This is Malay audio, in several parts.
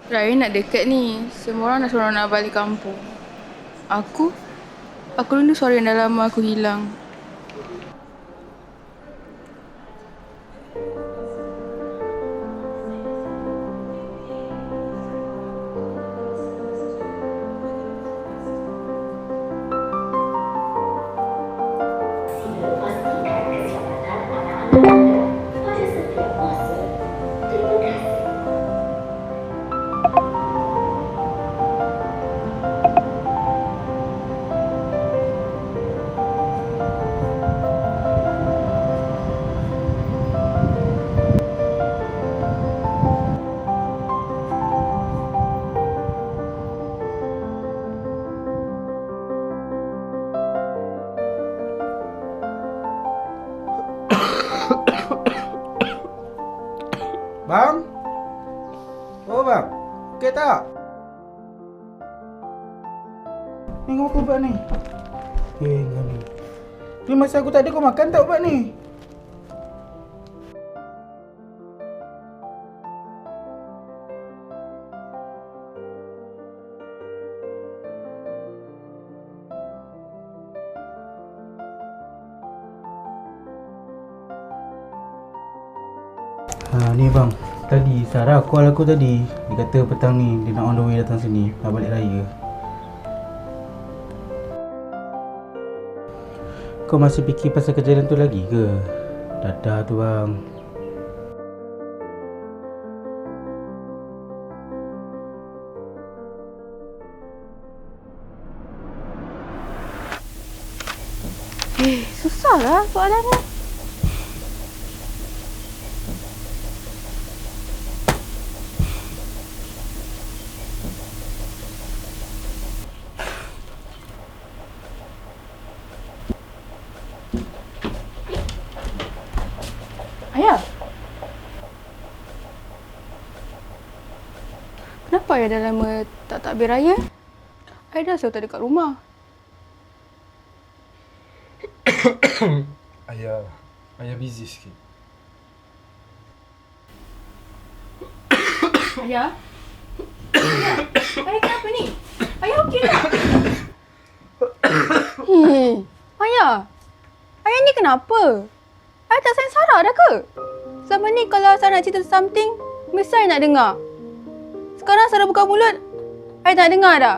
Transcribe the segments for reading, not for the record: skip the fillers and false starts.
Raya nak dekat ni. Semua orang dah suruh nak balik kampung. Aku? Aku rindu suara yang dah lama aku hilang. Bang? Oh bang, okey tak? Ni kau apa buat ni? Kau ni. Ni masa aku tak ada kau makan tak buat ni? Ni bang, tadi Sarah call aku tadi. Dia kata petang ni dia nak on the way datang sini, nak balik raya. Kau masih fikir pasal kejadian tu lagi ke? Dadah tu bang. Susahlah soalan ni. Ayah? Kenapa ayah dah lama tak takbir raya? Ayah dah selalu tak ada kat rumah. Ayah busy sikit. Ayah? Ayah kenapa ni? Ayah okey tak? Ayah? Ayah ni kenapa? Ayah tak sayang Sarah dah ke? Selama ni kalau Sarah nak cerita something, mesti ayah nak dengar. Sekarang Sarah buka mulut, ayah tak dengar dah.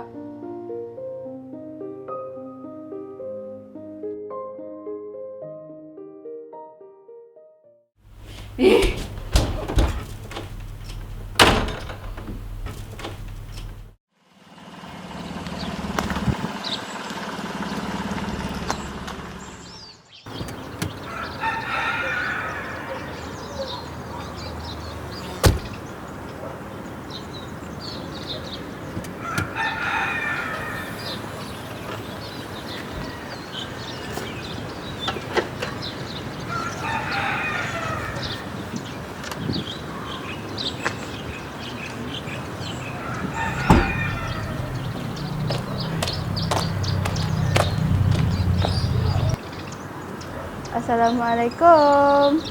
Assalamualaikum.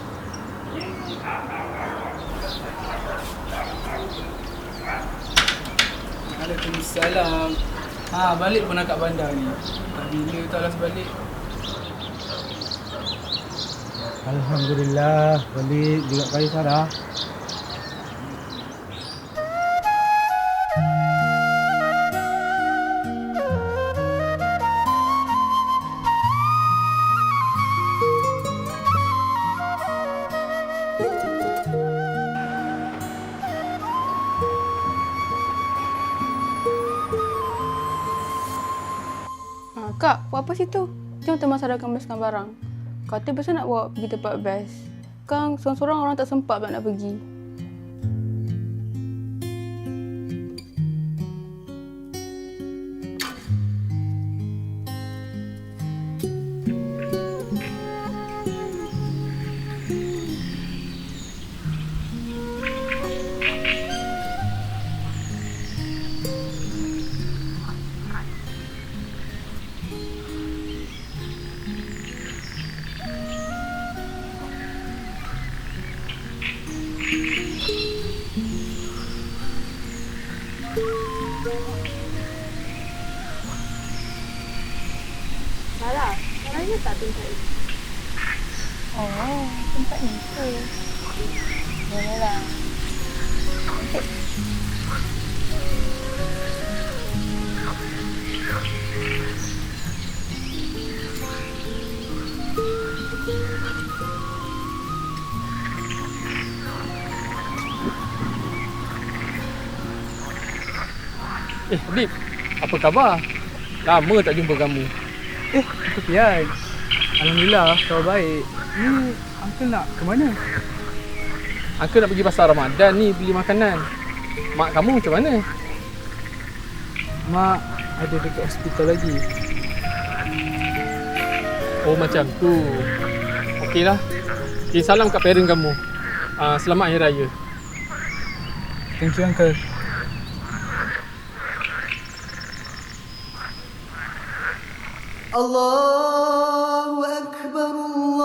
Waalaikumsalam. Balik pun nak kat bandar ni. Tak bila tak last balik. Alhamdulillah, balik juga kali Sarah. Kak, buat apa situ? Jom teman Sarah kembaskan barang. Kata besar nak bawa pergi tempat best. Kan seorang-seorang orang tak sempat pula nak pergi. Mana tak tempat ni? Oh, tempat ni ke? Boleh lah. Okay. Habib, apa khabar? Lama tak jumpa kamu. Aku Pian. Alhamdulillah, kau baik. Ni Uncle nak ke mana? Aku nak pergi pasar Ramadan ni beli makanan. Mak kamu macam mana? Mak ada dekat hospital lagi. Oh macam tu. Okeylah. Kirim salam kat parent kamu. Selamat Hari Raya. Thank you Uncle. Allahu Akbar, Allahu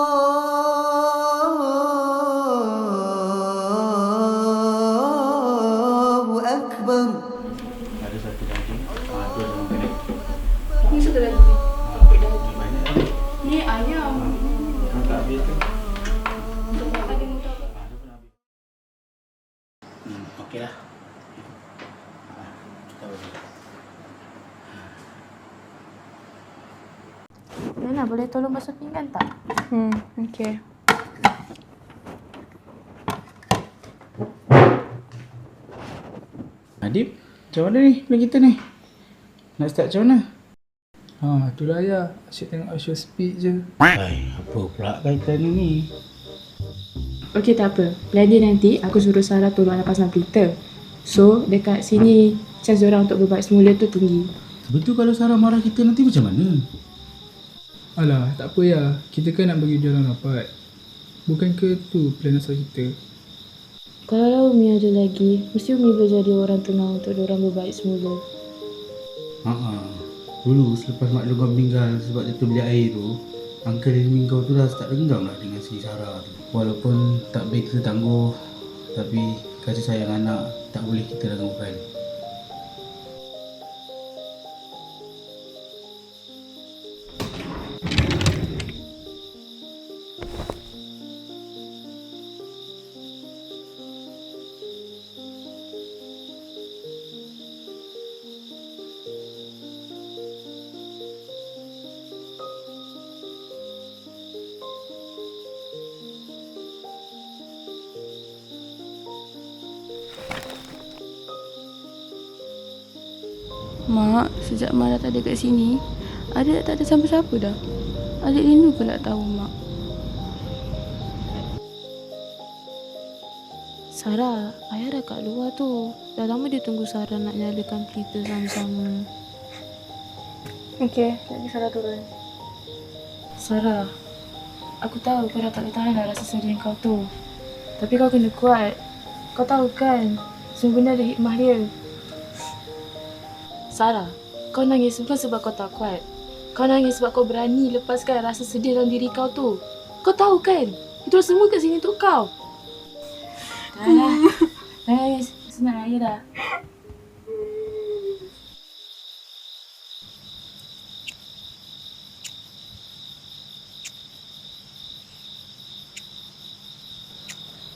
Akbar. Ada satu lagi. Tu ada makan. Ni satu lagi. Ni ayam. Tak habis tu. Okeylah. Kita boleh. Nana, boleh tolong basuh pinggan tak? Okay. Adib, macam mana ni plan kita ni? Nak start macam mana? Itulah ayah. Asyik tengok Aisyah speak je. Hai, apa pula kaitan ni? Okey, tak apa. Plan dia nanti, aku suruh Sarah tolong anak pasang filter. So, dekat sini, chance diorang untuk berbaik semula tu tinggi. Betul kalau Sarah marah kita nanti macam mana? Alah, tak apa ya. Kita kan nak bagi diorang rapat. Bukan ke tu plan asal kita? Kalau Umi ada lagi, mesti Umi boleh jadi orang tengah untuk diorang berbaik semula. Dulu selepas mak Dongam meninggal sebab jatuh bilik air tu, Uncle Ilmi kau tu dah start dendam lah dengan si Sarah tu. Walaupun tak baik kita tangguh, tapi kasih sayang anak tak boleh kita ragukan. Mak, sejak Mak dah tak ada kat sini, adik tak ada siapa-siapa dah. Adik rindu ke nak tahu, Mak? Sarah, ayah dah kat luar tu. Dah lama dia tunggu Sarah nak nyalakan filter sama-sama. Okay, nanti Sarah turun. Sarah, aku tahu kau dah tak boleh tahan dah rasa sedih kau tu. Tapi kau kena kuat. Kau tahu kan, semua benda ada hikmah dia. Sarah, kau nangis bukan sebab kau tak kuat. Kau nangis sebab kau berani lepaskan rasa sedih dalam diri kau tu. Kau tahu kan, itu semua kat sini untuk kau. Dah. Nangis, senang raya dah.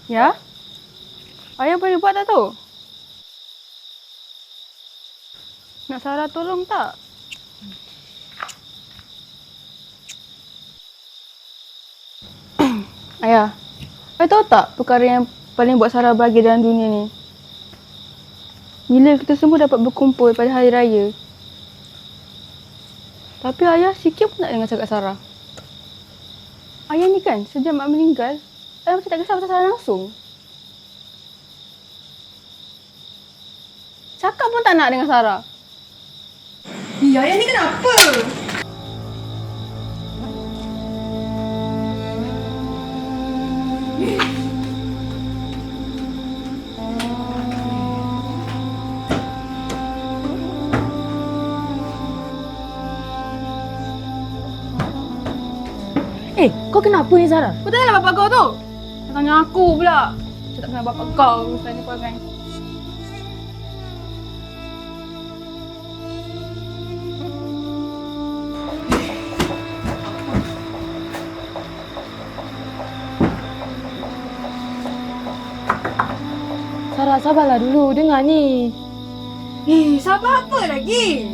Ya? Ayah boleh buat tak tu? Nak Sarah tolong tak? Ayah, ayah tahu tak perkara yang paling buat Sarah bahagia dalam dunia ni? Bila kita semua dapat berkumpul pada hari raya. Tapi ayah sikit pun tak dengar cakap Sarah. Ayah ni kan, sejak mak meninggal, ayah macam tak kisah pasal Sarah langsung. Cakap pun tak nak dengan Sarah. Ya, ayah ni kenapa? Kau kenapa ni Sarah? Kau tanyalah bapak kau tu. Kau tanya aku pula. Saya tak kenal bapak kau. Misalnya kau kan. Sarah, sabarlah dulu. Dengar ni. Sabar apa lagi?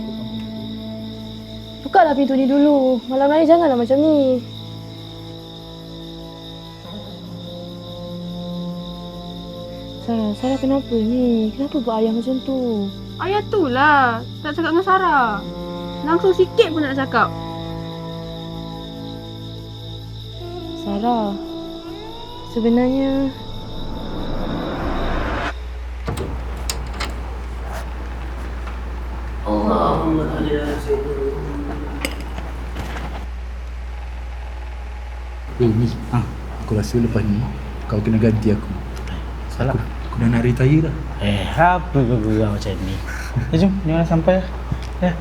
Bukalah pintu ni dulu. Malam ni janganlah macam ni. Sarah kenapa ni? Kenapa buat ayah macam tu? Ayah tu lah. Tak cakap dengan Sarah. Langsung sikit pun nak cakap. Sarah, sebenarnya... Ni, aku rasa lepas ni kau kena ganti aku. Salah. Aku dah nak retire dah. Apa kau geram macam ni? Jom, jangan sampai lah.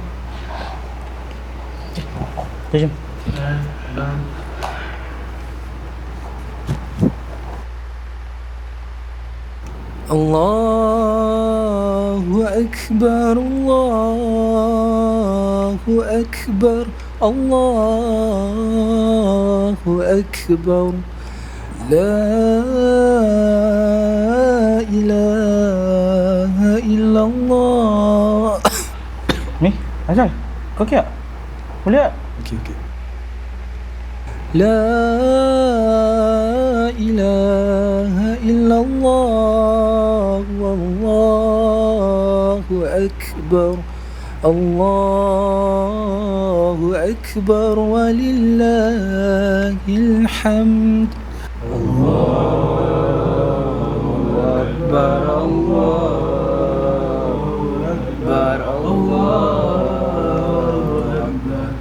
Jom. Allahu Akbar, Allahu Akbar, Allahu Akbar. La ilaha illallah. Ni, Azal. Kau kira? Boleh tak? Okey. La ilaha illallah, wallahu akbar, Allahu akbar, walillahil hamd. Allahu akbar, Allahu akbar, Allahu akbar.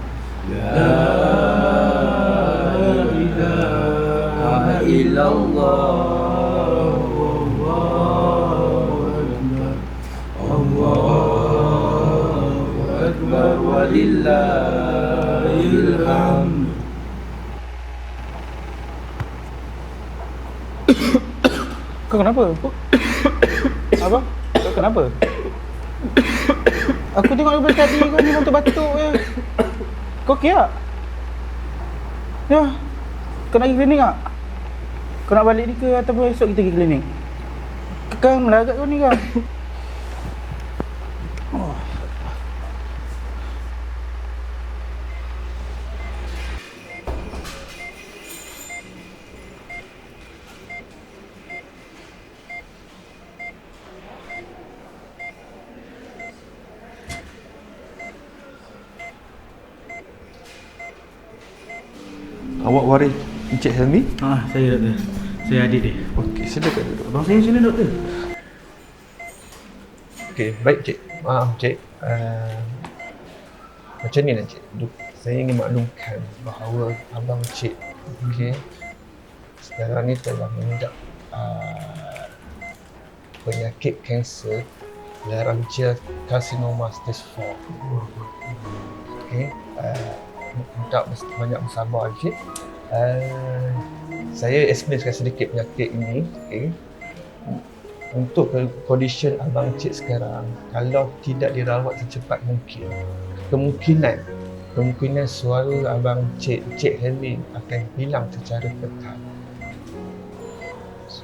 La ilaha illallah, Allahu akbar, Allahu akbar, walillahil hamd. Kau kenapa? Apa? Kau kenapa? Aku tengok daripada tadi kau ni batuk-batuk je. Kau okey tak? Ya. Kau nak pergi klinik tak? Kau nak balik ni ke ataupun esok kita pergi klinik? Kekang melarat kau ni kan? Awak waris Encik Helmi? Saya doktor. Saya adik dia. Okey, silakan duduk. Abang saya macam mana doktor? Okey, baik Cik. Maaf Cik. Macam ni lah Cik. Saya ingin maklumkan bahawa abang Cik, okey, sekarang ni telah mengidap penyakit kanser laryngeal carcinoma stage 4. Okey, minta banyak bersabar Cik. Saya explainkan sedikit penyakit ini, okey. Untuk condition abang Cik sekarang, kalau tidak dirawat secepat mungkin, kemungkinan suara abang Cik Helmi akan hilang secara total.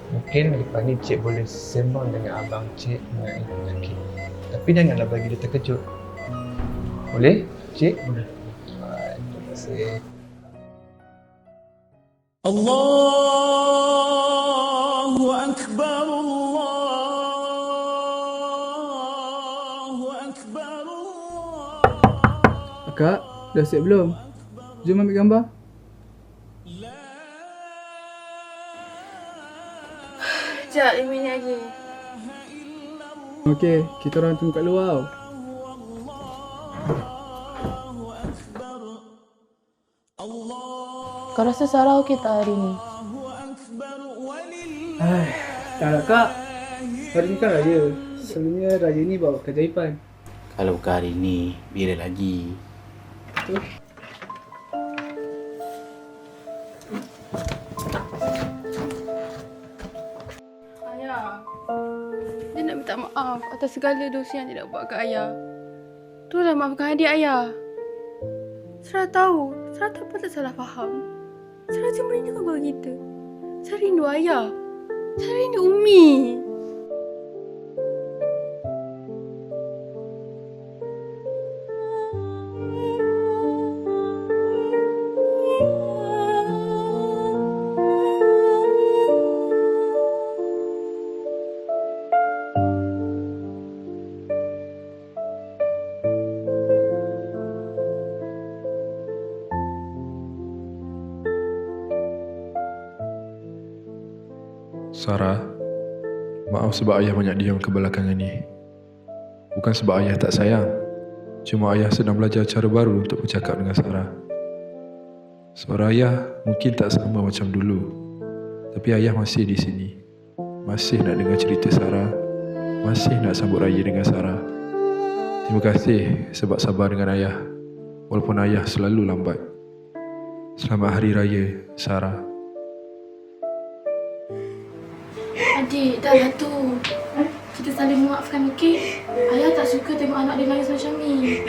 Mungkin lepas ni Cik boleh sembang dengan abang Cik mengenai penyakit. Tapi janganlah bagi dia terkejut. Boleh, Cik? Boleh. Terima kasih. Allahu Akbar, Allahu Akbar, Allah. Kak, dah siap belum? Jom ambil gambar. Sekejap, 5 minit lagi. Okey, kita orang tunggu kat luar tau. Kau rasa Sarah okey tak hari ni? Tak nak kak. Hari ni kan raya. Selalunya raya ni bawa keajaiban. Kalau bukan hari ni, bila lagi? Ayah, dia nak minta maaf atas segala dosa yang dia dah buat kat ayah. Tolong maafkan adik ayah. Sarah tahu, Sarah tak patut salah faham. Sarah cuma rindu keluarga kita. Saya rindu ayah. Saya rindu Umi. Sarah, maaf sebab ayah banyak diam kebelakangan ni. Bukan sebab ayah tak sayang. Cuma ayah sedang belajar cara baru untuk bercakap dengan Sarah. Suara ayah mungkin tak sama macam dulu. Tapi ayah masih di sini. Masih nak dengar cerita Sarah. Masih nak sambut raya dengan Sarah. Terima kasih sebab sabar dengan ayah. Walaupun ayah selalu lambat. Selamat Hari Raya, Sarah. Adik, dah lah tu. Kita saling memaafkan, okey? Ayah tak suka tengok anak dia nangis macam ni.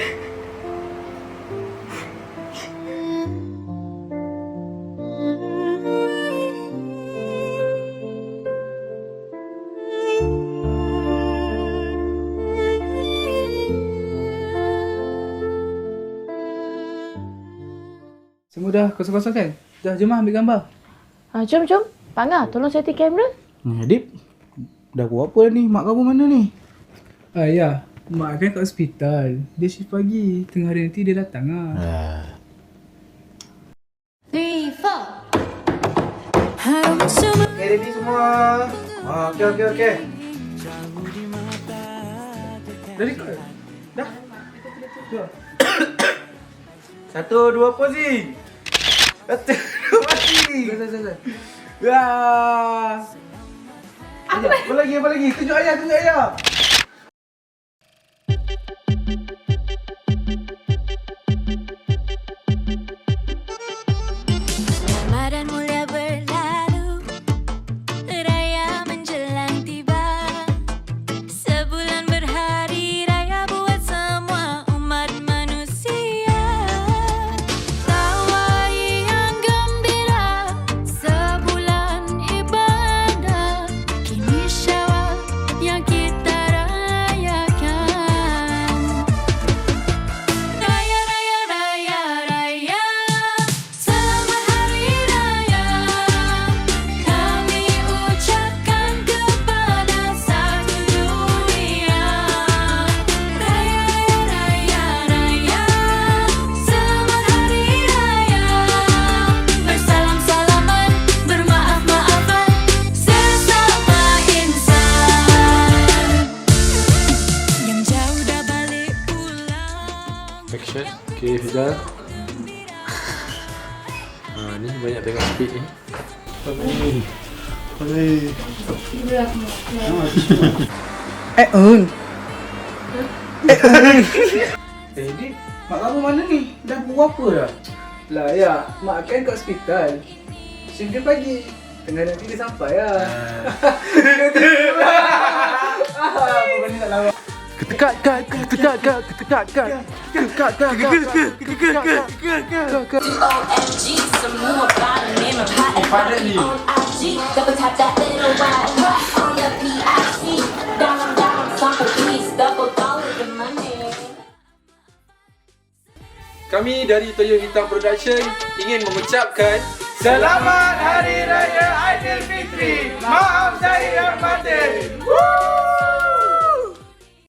Semua dah kosong-kosong kan? Dah, jom ambil gambar. Jom. Pangah, tolong setting kamera. Adib, dah buat apa ni? Mak kamu mana ni? Ya. Mak kan kat hospital. Dia shift pagi. Tengah hari nanti dia datang lah. Okay, ready semua? Okay. Dah record? Dah. 1, 2, posing. 1, 2, posing. Dah. Ya. Apa lagi? Tunjuk ayah. Ramadan mulia berlalu, raya menjelang tiba. Sebulan berhari raya buat semua umat manusia. Tawa yang gembira, sebulan ibadah. Kini Syawal yang kita rayakan. Raya, selamat Hari Raya. Kami ucapkan kepada satu dunia. Raya, selamat Hari Raya. Bersalam-salaman, bermaaf-maafan sesama insan. Yang jauh dah balik pulang. Action. Okay, Fizal. Ni banyak tengok speed ni. Adib, mak kamu mana ni? Dah buat apa dah? Lah ya, mak kan kat hospital. Shift dia pagi. Tengah nanti dia sampai lah. Bukan ni tak lama. OMG, semua barang memang hot and on IG. Double tap that little white hot on the PIC. Down sampai please, double dollar the money. Kami dari Toyo Hitam Production ingin mengucapkan Selamat Hari Raya Aidilfitri. Maaf zahir dan batin. Woo!